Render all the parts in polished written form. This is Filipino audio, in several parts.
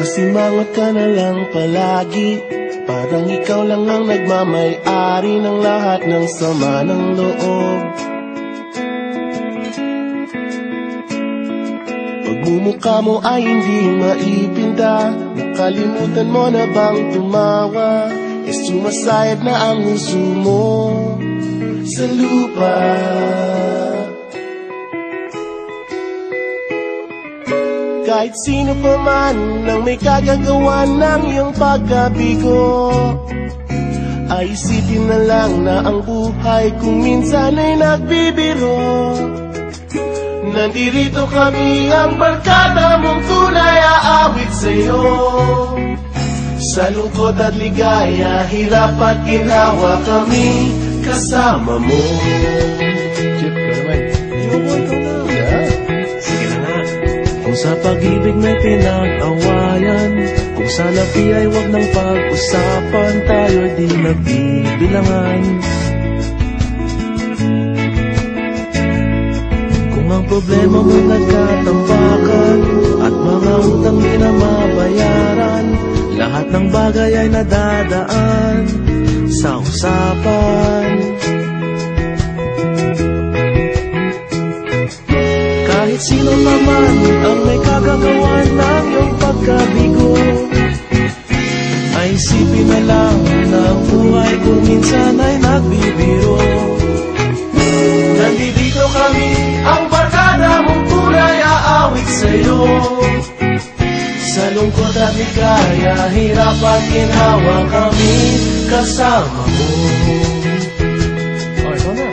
Simangot ka na lang palagi, parang ikaw lang ang nagmamay-ari ng lahat ng sama ng loob. Pagmumukha mo ay hindi maipinda, nakalimutan mo na bang tumawa? Sumasayad na ang huso mo sa lupa. Kahit sino pa man ang may kagagawa ng iyong pagkabigo, ay isipin na lang na ang buhay kung minsan ay nagbibiro. Nandirito kami, ang barkada mong tunay aawit sa'yo. Sa lungkot at ligaya, hirap at ginhawa, kami kasama mo. Chip ka naman. Ikaw na. Yeah. Sige na nga. Kung sa pag-ibig may pinag-awayan, kung sa labi ay wag nang pag-usapan, tayo di nagbibilangan. Kung ang problema mo nagkatambakan at mga utang di na mabayaran, lahat ng bagay ay nadadaan sa usapan. Kahit sino naman ang may kagagawa ng iyong pagkabigo, ay isipin na lang na ang buhay kung minsan ay nagbibiro. Nandito kami, ang barkada mong tunay aawit sa'yo. Sa lungkot at ligaya, hirap at ginhawa, kami kasama mo. Oh, ikaw na.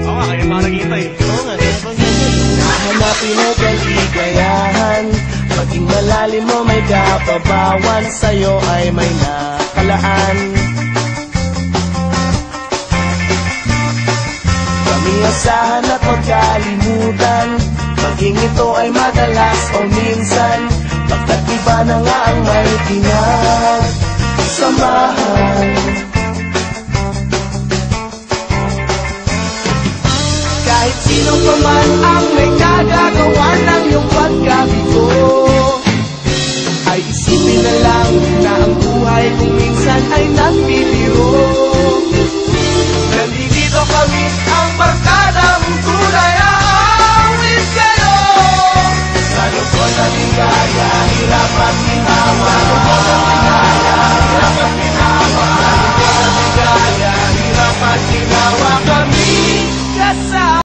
Oo nga, kaya parang kita eh. Oo nga, kaya pag hanapin mo kaligayahan, maging malalim mo may kapabawan, sa'yo ay may nakalaan. Kami asahan at magkalimutan, maging ito ay madalas o minsan, pagkat iba na nga ang may pinagsamahan.